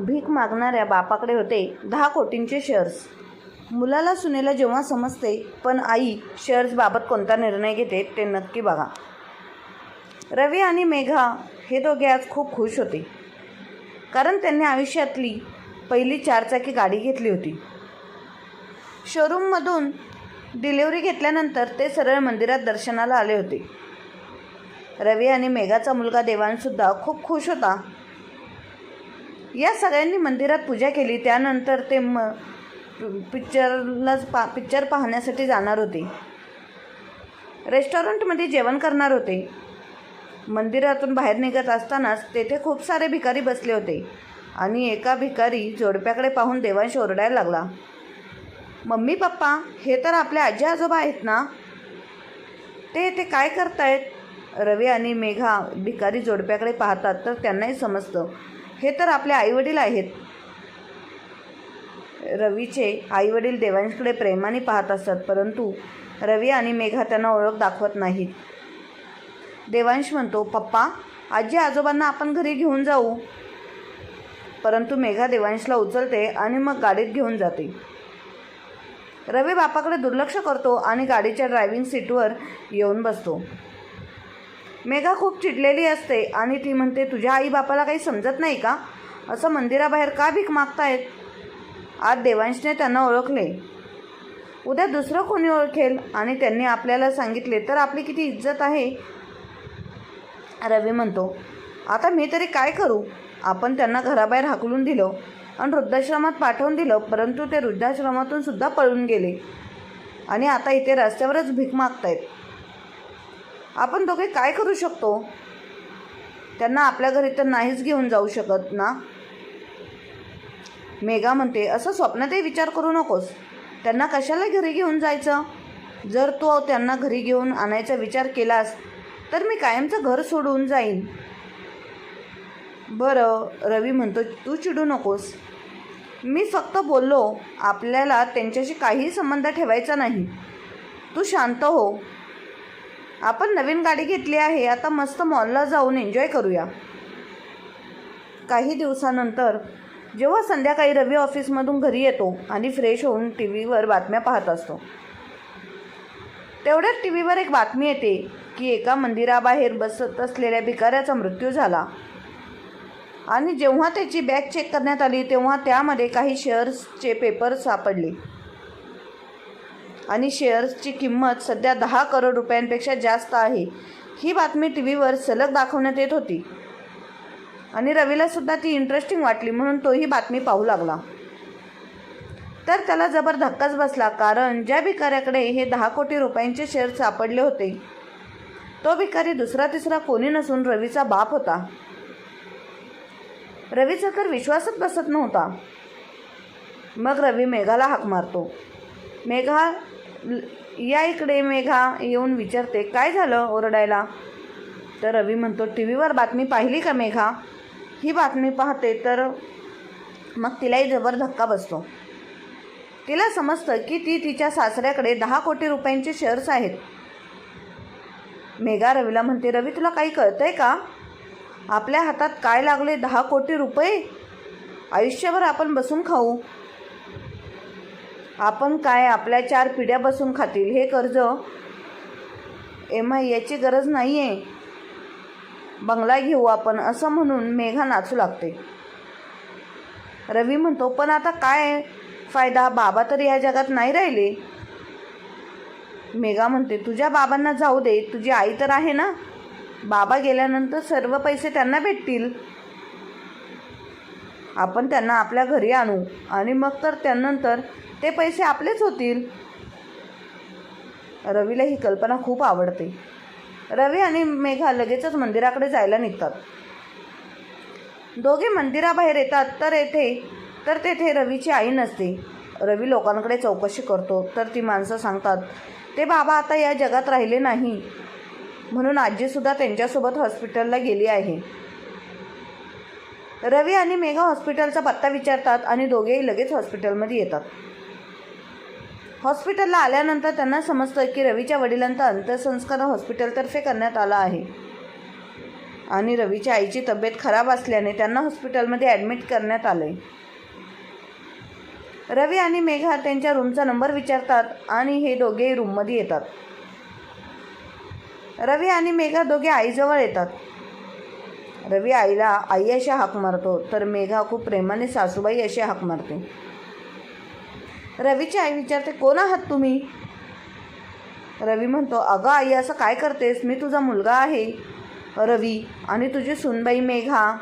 भीक मागणाऱ्या बापाकडे होते 10 कोटींचे शेअर्स. मुलाला सुनेला जेव्हा समजते, पण आई शेअर्सबाबत कोणता निर्णय घेते ते नक्की बघा. रवी आणि मेघा हे दोघे आज खूप खुश होते, कारण त्यांनी आयुष्यातली पहिली 4 चाकी गाडी घेतली होती. शोरूममधून डिलिव्हरी घेतल्यानंतर ते सरळ मंदिरात दर्शनाला आले होते. रवी आणि मेघाचा मुलगा देवांशसुद्धा खूप खुश होता. या सगळ्यांनी मंदिरात पूजा केली. त्यानंतर ते पिक्चर पाहण्यासाठी जाणार होते. रेस्टॉरंटमध्ये जेवण करणार होते. मंदिरातून बाहेर निघत असतानाच तेथे खूप सारे भिकारी बसले होते आणि एका भिकारी जोडप्याकडे पाहून देवांश ओरडायला लागला, मम्मी पप्पा, हे तर आपले आजी आजोबा आहेत ना, ते काय करतायत? रवी आणि मेघा भिकारी जोडप्याकडे पाहतात तर त्यांनाही समजतं, हे तर आपले आईवडील आहेत. रवीचे आईवडील देवांशकडे प्रेमाने पाहत असतात, परंतु रवी आणि मेघा त्यांना ओळख दाखवत नाहीत. देवांश म्हणतो, पप्पा, आजी आजोबांना आपण घरी घेऊन जाऊ. परंतु मेघा देवांशला उचलते आणि मग गाडीत घेऊन जाते. रवी बापाकडे दुर्लक्ष करतो आणि गाडीच्या ड्रायव्हिंग सीटवर येऊन बसतो. मेघा खूप चिडलेली असते आणि ती म्हणते, तुझ्या आई बापाला काही समजत नाही का? असं मंदिराबाहेर का भीक मागतायत? आज देवांशने त्यांना ओळखले, उद्या दुसरं कोणी ओळखेल आणि त्यांनी आपल्याला सांगितले तर आपली किती इज्जत आहे. रवी म्हणतो, आता मी तरी काय करू? आपण त्यांना घराबाहेर हाकलून दिलं आणि वृद्धाश्रमात पाठवून दिलं, परंतु ते वृद्धाश्रमातून सुद्धा पळून गेले आणि आता इथे रस्त्यावरच भीक मागतायत. आपण दोघे काय करू शकतो? त्यांना आपल्या घरी तर नाहीच घेऊन जाऊ शकत ना. मेघा म्हणते, असं स्वप्नातही विचार करू नकोस. त्यांना कशाला घरी घेऊन जायचं? जर तू त्यांना घरी घेऊन आणायचा विचार केलास तर मी कायमचं घर सोडून जाईन. बरं, रवी म्हणतो, तू चिडू नकोस. मी फक्त बोललो, आपल्याला त्यांच्याशी काहीही संबंध ठेवायचा नाही. तू शांत हो. आपण नवीन गाडी घेतली आहे, आता मस्त मॉलला जाऊन एन्जॉय करूया. काही दिवसानंतर जेव्हा संध्याकाळी रवी ऑफिसमधून घरी येतो आणि फ्रेश होऊन टी व्हीवर बातम्या पाहत असतो, तेवढ्यात टी व्हीवर एक बातमी येते की एका मंदिराबाहेर बसत असलेल्या भिकाऱ्याचा मृत्यू झाला आणि जेव्हा त्याची बॅग चेक करण्यात आली तेव्हा त्यामध्ये काही शेअर्सचे पेपर सापडले आणि शेअर्सची किंमत सध्या 10 करोड रुपयांपेक्षा जास्त आहे. ही बातमी टी व्हीवर सलग दाखवण्यात येत होती आणि रवीलासुद्धा ती इंटरेस्टिंग वाटली, म्हणून तोही बातमी पाहू लागला. तर त्याला जबर धक्काच बसला, कारण ज्या भिकाऱ्याकडे हे 10 कोटी रुपयांचे शेअर सापडले होते तो भिकारी दुसरा तिसरा कोणी नसून रवीचा बाप होता. रवीचा तर विश्वासच बसत नव्हता. मग रवी मेघाला हाक मारतो, मेघा या इकडे. मेघा येऊन विचारते, काय झालं ओरडायला? तर रवी म्हणतो, टी व्हीवर बातमी पाहिली का मेघा? ही बातमी पाहते तर मग तिलाही जबर धक्का बसतो. तिला समजतं की तिच्या सासऱ्याकडे 10 कोटी रुपयांचे शेअर्स आहेत. मेघा रवीला म्हणते, रवी तुला काही कळतंय का? आपल्या हातात काय लागले 10 कोटी रुपये? आयुष्यभर आपण बसून खाऊ. आपण काय, आपल्या 4 पिढ्या बसून खातील. हे कर्ज याची गरज नाही आहे. बंगला घेऊ आपण, असं म्हणून मेघा नाचू लागते. रवी म्हणतो, पण आता काय फायदा? बाबा तर या जगात नाही राहिले. मेघा म्हणते, तुझ्या बाबांना जाऊ दे, तुझी आई तर आहे ना. बाबा गेल्यानंतर सर्व पैसे त्यांना भेटतील. आपण त्यांना आपल्या घरी आणू आणि मग तर त्यानंतर ते पैसे आपलेच होतील. रवीला ही कल्पना खूप आवडते. रवी आणि मेघा लगेचच मंदिराकडे जायला निघतात. दोघे मंदिराबाहेर येतात तर तेथे रवीची आई नसते. रवी लोकांकडे चौकशी करतो तर ती माणसं सांगतात, ते बाबा आता या जगात राहिले नाही, म्हणून आजीसुद्धा त्यांच्यासोबत हॉस्पिटलला गेली आहे. रवी आणि मेघा हॉस्पिटलचा पत्ता विचारतात आणि दोघेही लगेच हॉस्पिटलमध्ये येतात. हॉस्पिटलला आल्यानंतर त्यांना समजतं की रवीच्या वडिलांचा अंत्यसंस्कार हॉस्पिटलतर्फे करण्यात आला आहे आणि रवीच्या आईची तब्येत खराब असल्याने त्यांना हॉस्पिटलमध्ये ॲडमिट करण्यात आले. रवी आणि मेघा त्यांच्या रूमचा नंबर विचारतात आणि हे दोघेही रूममध्ये येतात. रवी आणि मेघा दोघे आईजवळ येतात. रवी आईला आई अशी हाक मारतो, तर मेघा खूप प्रेमाने सासूबाई अशी हाक मारते. रवीची आई विचारते, कोण आहात तुम्ही? रवी म्हणतो, अगं आई असं काय करतेस, मी तुझा मुलगा आहे रवी आणि तुझी सूनबाई मेघा.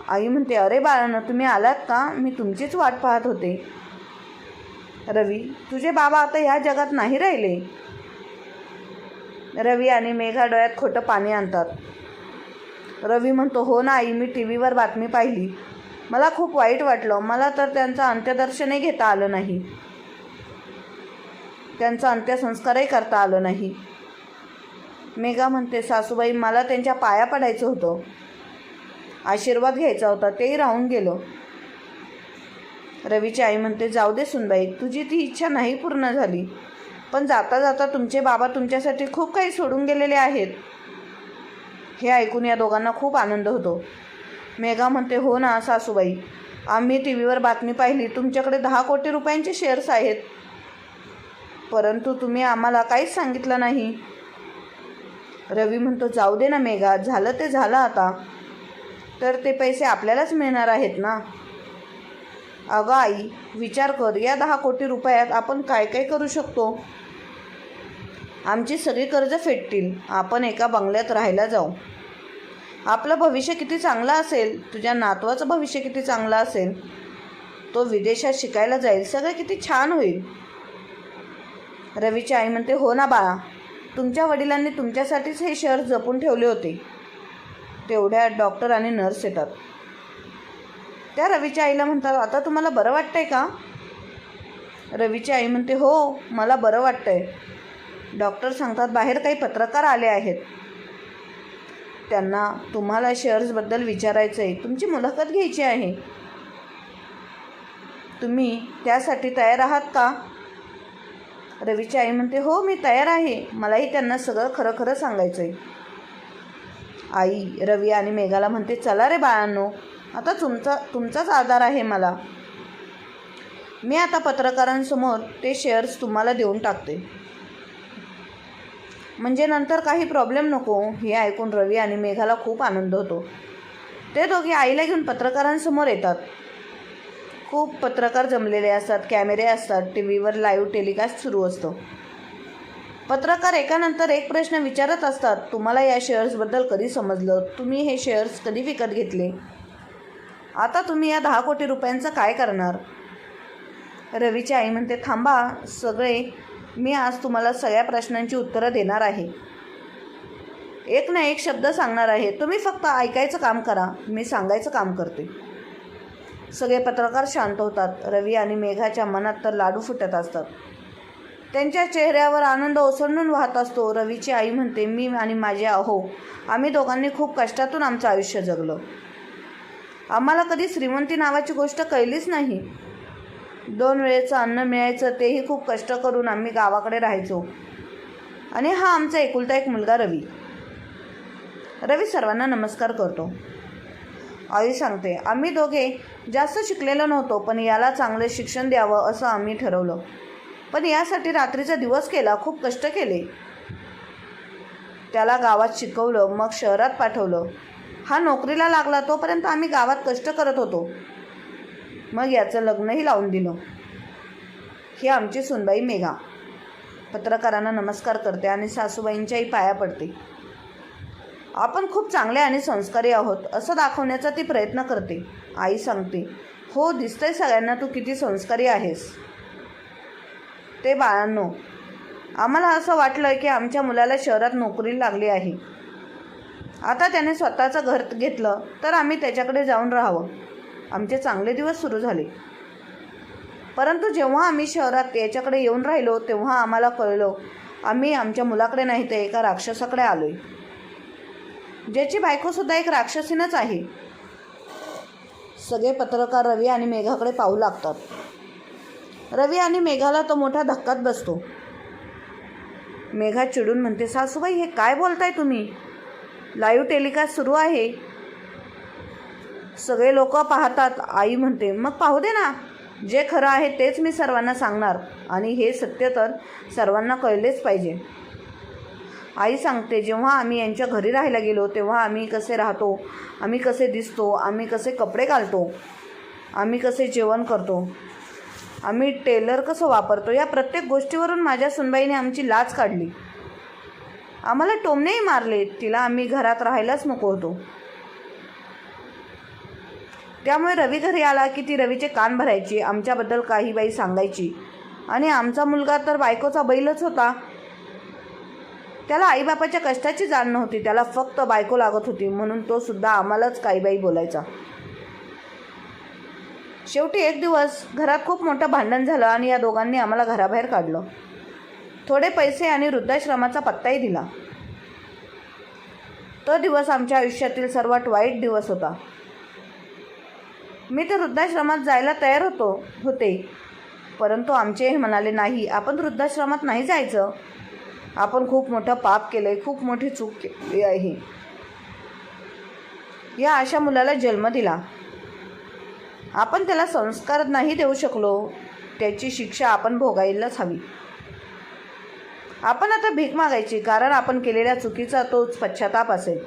आई म्हणते, अरे बाळांनो, तुम्ही आलात का? मी तुमचीच वाट पाहत होते. रवी, तुझे बाबा आता ह्या जगात नाही राहिले. रवी आणि मेघा डोळ्यात खोटं पाणी आणतात. रवी म्हणतो, हो ना आई, मी टीव्हीवर बातमी पाहिली, मला खूप वाईट वाटलं. मला तर त्यांचं अंत्यदर्शनही घेता आलं नाही, त्यांचा अंत्यसंस्कारही करता आलं नाही. मेघा म्हणते, सासूबाई, मला त्यांच्या पाया पडायचं होतं, आशीर्वाद घ्यायचा होता, तेही राहून गेलं. रवीची आई म्हणते, जाऊ दे सुनबाई, तुझी ती इच्छा नाही पूर्ण झाली, पण जाता जाता तुमचे बाबा तुमच्यासाठी खूप काही सोडून गेलेले आहेत. हे ऐकून या दोघांना खूप आनंद होतो. मेघा म्हणते, हो ना सासूबाई, आम्ही टीव्हीवर बातमी पाहिली, तुमच्याकडे 10 कोटी रुपयांचे शेअर्स आहेत, परंतु तुम्ही आम्हाला काहीच सांगितलं नाही. रवी म्हणतो, जाऊ दे ना मेघा, झालं ते झालं आता, तर ते पैसे आपल्यालाच मिळणार आहेत ना. अगं आई, विचार कर, या 10 कोटी रुपयात आपण काय काय करू शकतो. आमची सगळी कर्ज फेडतील, आपण एका बंगल्यात राहायला जाऊ, आपलं भविष्य किती चांगलं असेल, तुझ्या नातवाचं भविष्य किती चांगलं असेल, तो विदेशात शिकायला जाईल, सगळं किती छान होईल. रवीची आई म्हणते, हो ना बाळा, तुमच्या वडिलांनी तुमच्यासाठीच हे शेअर जपून ठेवले होते. तेवढ्या डॉक्टर आणि नर्स येतात. त्या रवीच्या आईला म्हणतात, आता तुम्हाला बरं वाटतंय का? रवीची आई म्हणते, हो, मला बरं वाटतंय. डॉक्टर सांगतात, बाहेर काही पत्रकार आले आहेत, त्यांना तुम्हाला शेअर्सबद्दल विचारायचं आहे, तुमची मुलाखत घ्यायची आहे, तुम्ही त्यासाठी तयार आहात का? रवीची आई म्हणते, हो, मी तयार आहे, मलाही त्यांना सगळं खरं खरं सांगायचं आहे. आई रवी आणि मेघाला म्हणते, चला रे बाळांनो, आता तुमचाच आधार आहे मला, मी आता पत्रकारांसमोर ते शेअर्स तुम्हाला देऊन टाकते, म्हणजे नंतर काही प्रॉब्लेम नको. हे ऐकून रवी आणि मेघाला खूप आनंद होतो. ते दोघे आईला घेऊन पत्रकारांसमोर येतात. खूप पत्रकार जमलेले असतात, कॅमेरे असतात, टीव्हीवर लाईव्ह टेलिकास्ट सुरू असतो. पत्रकार एकानंतर एक प्रश्न विचारत असतात, तुम्हाला या शेअर्सबद्दल कधी समजलं, तुम्ही हे शेअर्स कधी विकत घेतले, आता तुम्ही या 10 कोटी रुपयांचं काय करणार? रवीची आई म्हणते, थांबा सगळे, मी आज तुम्हाला सगळ्या प्रश्नांची उत्तरं देणार आहे, एक ना एक शब्द सांगणार आहे, तुम्ही फक्त ऐकायचं काम करा, मी सांगायचं काम करते. सगळे पत्रकार शांत होतात. रवी आणि मेघाच्या मनात तर लाडू फुटत असतात, त्यांच्या चेहऱ्यावर आनंद ओसंडून वाहत असतो. रवीची आई म्हणते, मी आणि माझे अहो, आम्ही दोघांनी खूप कष्टातून आमचं आयुष्य जगलं, आम्हाला कधी श्रीमंती नावाची गोष्ट कळलीच नाही. 2 वेळेचं अन्न मिळायचं, तेही खूप कष्ट करून आम्ही गावाकडे राहायचो, आणि हा आमचा एकुलता एक मुलगा रवी. रवी सर्वांना नमस्कार करतो. आई सांगते, आम्ही दोघे जास्त शिकलेलो नव्हतो, पण याला चांगलं शिक्षण द्यावं असं आम्ही ठरवलं, पण यासाठी रात्रीचा दिवस केला, खूप कष्ट केले, त्याला गावात शिकवलं, मग शहरात पाठवलं, हा नोकरीला लागला, तोपर्यंत आम्ही गावात कष्ट करत होतो, मग याचं लग्नही लावून दिलं. ही आमची सुनबाई मेघा. पत्रकारांना नमस्कार करते आणि सासूबाईंच्याही पाया पडते. आपण खूप चांगले आणि संस्कारी आहोत असं दाखवण्याचा ती प्रयत्न करते. आई सांगते, हो, दिसतंय सगळ्यांना तू किती संस्कारी आहेस. ते बाळांनो, आम्हाला असं वाटलं की आमच्या मुलाला शहरात नोकरी लागली आहे, आता त्याने स्वतःचं घर घेतलं तर आम्ही त्याच्याकडे जाऊन राहावं, आमचे चांगले दिवस सुरू झाले. परंतु जेव्हा आम्ही शहरात याच्याकडे येऊन राहिलो तेव्हा आम्हाला कळलं, आम्ही आमच्या मुलाकडे नाही तर एका राक्षसाकडे आलो आहे, ज्याची बायकोसुद्धा एक राक्षसीनच आहे. सगळे पत्रकार रवी आणि मेघाकडे पाहू लागतात. रवी आणि मेघाला तो मोठा धक्काच बसतो. मेघा चिडून म्हणते, सासूबाई हे काय बोलताय तुम्ही, लाईव्ह टेलिकास्ट सुरू आहे, सगळे लोक पाहतात. आई म्हणते, मग पाहू दे ना, जे खरं आहे तेच मी सर्वांना सांगणार आणि हे सत्य तर सर्वांना कळलेच पाहिजे. आई सांगते, जेव्हा आम्ही यांच्या घरी राहायला गेलो तेव्हा आम्ही कसे राहतो, आम्ही कसे दिसतो, आम्ही कसे कपडे घालतो, आम्ही कसे जेवण करतो, आम्ही टेलर कसं वापरतो, या प्रत्येक गोष्टीवरून माझ्या सुनबाईने आमची लाज काढली. आम्हाला टोमणेही मारले. तिला आम्ही घरात राहायलाच नको होतो. त्यामुळे रवी घरी आला की ती रवीचे कान भरायची, आमच्याबद्दल काही बाई सांगायची. आणि आमचा मुलगा तर बायकोचा बैलच होता. त्याला आईबापाच्या कष्टाची जाण नव्हती, त्याला फक्त बायको लागत होती, म्हणून तो सुद्धा आम्हालाच काही बाई बोलायचा. शेवटी एक दिवस घरात खूप मोठं भांडण झालं आणि या दोघांनी आम्हाला घराबाहेर काढलं. थोडे पैसे आणि वृद्धाश्रमाचा पत्ताही दिला. तो दिवस आमच्या आयुष्यातील सर्वात वाईट दिवस होता. मी तर वृद्धाश्रमात जायला तयार होते, परंतु आमचे हे म्हणाले, नाही, आपण वृद्धाश्रमात नाही जायचं. आपण खूप मोठं पाप केलं आहे, खूप मोठी चूक केली आहे. या अशा मुलाला जन्म दिला, आपण त्याला संस्कार नाही देऊ शकलो, त्याची शिक्षा आपण भोगायलाच हवी. आपण आता भीक मागायची, कारण आपण केलेल्या चुकीचा तोच पश्चाताप असेल.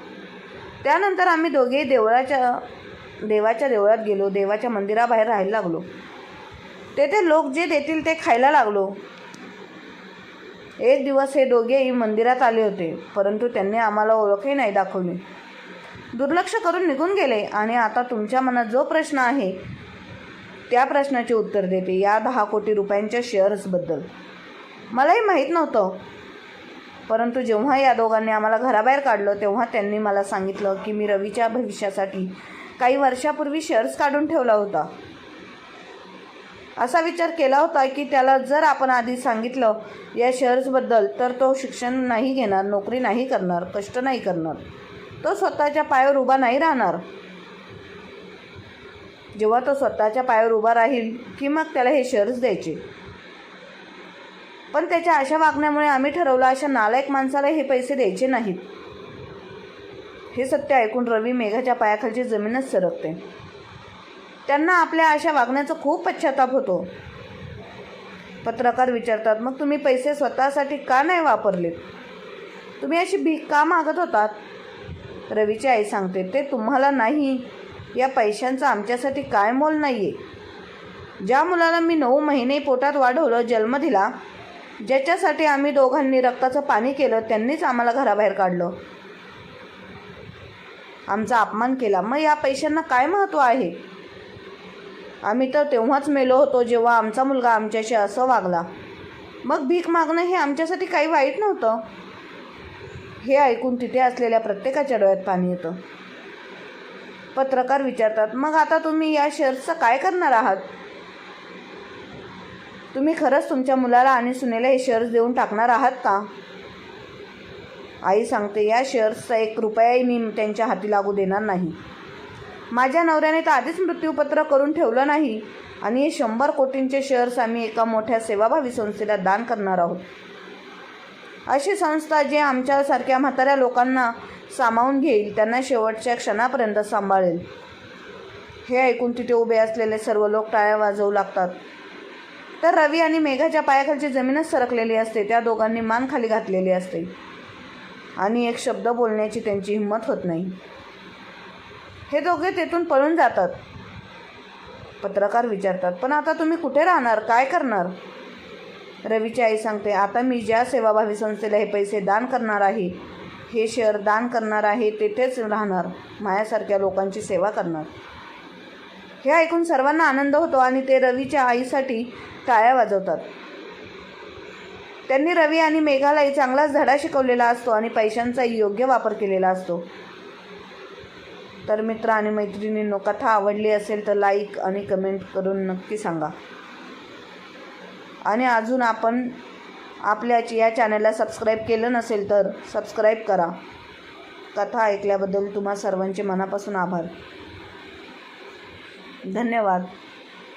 त्यानंतर आम्ही दोघेही देवाच्या देवळात गेलो, देवाच्या मंदिराबाहेर राहायला लागलो. तेथे लोक जे देतील ते खायला लागलो. एक दिवस हे दोघेही मंदिरात आले होते, परंतु त्यांनी आम्हाला ओळखही नाही दाखवली, दुर्लक्ष करून निघून गेले. आणि आता तुमच्या मनात जो प्रश्न आहे त्या प्रश्नाचे उत्तर देते, या 10 कोटी रुपयांच्या शेअर्सबद्दल. मलाही माहीत नव्हतं, परंतु जेव्हा या दोघांनी आम्हाला घराबाहेर काढलं तेव्हा त्यांनी मला सांगितलं की मी रवीच्या भविष्यासाठी काही वर्षापूर्वी शेअर्स काढून ठेवला होता. असा विचार केला होता की त्याला जर आपण आधी सांगितलं या शेअर्सबद्दल तर तो शिक्षण नाही घेणार, नोकरी नाही करणार, कष्ट नाही करणार, तो स्वतःच्या पायावर उभा नाही राहणार. जेव्हा तो स्वतःच्या पायावर उभा राहील की मग त्याला हे शेअर्स द्यायचे. पण त्याच्या अशा वागण्यामुळे आम्ही ठरवलं अशा नालायक माणसाला हे पैसे द्यायचे नाहीत. हे सत्य ऐकून रवी मेघाच्या पायाखालची जमीनच सरकते. त्यांना आपल्या अशा वागण्याचा खूप पश्चाताप होतो. पत्रकार विचारतात, मग तुम्ही पैसे स्वतःसाठी का नाही वापरलेत? तुम्ही अशी भीक का मागत होतात? रवीची आई सांगते, ते तुम्हाला नाही, या पैशांचं आमच्यासाठी काय मोल नाही आहे. ज्या मुलाला मी 9 महिने पोटात वाढवलं, जन्म दिला, ज्याच्यासाठी आम्ही दोघांनी रक्ताचं पाणी केलं, त्यांनीच आम्हाला घराबाहेर काढलं, आमचा अपमान केला. मग या पैशांना काय महत्त्व आहे? आम्ही तर तेव्हाच मेलो होतो जेव्हा आमचा मुलगा आमच्याशी असं वागला. मग भीक मागणं हे आमच्यासाठी काही वाईट नव्हतं. हे ऐकून तिथे असलेल्या प्रत्येकाच्या डोळ्यात पाणी येतं. पत्रकार विचारतात, मग आता तुम्ही या शेअर्सचं काय करणार आहात? तुम्ही खरंच तुमच्या मुलाला आणि सुनेला हे शेअर्स देऊन टाकणार आहात का? आई सांगते, या शेअर्सचा 1 रुपयाही मी त्यांच्या हाती लागू देणार नाही. माझ्या नवऱ्याने तर आधीच मृत्यूपत्र करून ठेवलं नाही आणि हे 100 कोटींचे शेअर्स आम्ही एका मोठ्या सेवाभावी संस्थेला दान करणार आहोत. अशी संस्था जे आमच्यासारख्या म्हाताऱ्या लोकांना सामावून घेईल, त्यांना शेवटच्या क्षणापर्यंत सांभाळेल. हे ऐकून तिथे उभे असलेले सर्व लोक टाळ्या वाजवू लागतात. तर रवी आणि मेघाच्या पायाखालची जमीनच सरकलेली असते. त्या दोघांनी मान खाली घातलेली असते आणि एक शब्द बोलण्याची त्यांची हिंमत होत नाही. हे दोघे तेथून पळून जातात. पत्रकार विचारतात, पण आता तुम्ही कुठे राहणार, काय करणार? रवीची आई सांगते, आता मी ज्या सेवाभावी संस्थेला हे पैसे दान करणार आहे, हे शेअर दान करणार आहे, तेथेच राहणार, माझ्यासारख्या लोकांची सेवा करणार. हे ऐकून सर्वांना आनंद होतो आणि ते रवीच्या आईसाठी टाळ्या वाजवतात. त्यांनी रवी आणि मेघालाही चांगलाच धडा शिकवलेला असतो आणि पैशांचा योग्य वापर केलेला असतो. तर मित्र आणि मैत्रिणींनो, कथा आवडली असेल तर लाईक आणि कमेंट करून नक्की सांगा. आणि अजून आपण आपल्या या चॅनलला सबस्क्राईब केलं नसेल तर सबस्क्राईब करा. कथा ऐकल्याबद्दल तुम्हा सर्वांचे मनापासून आभार. धन्यवाद.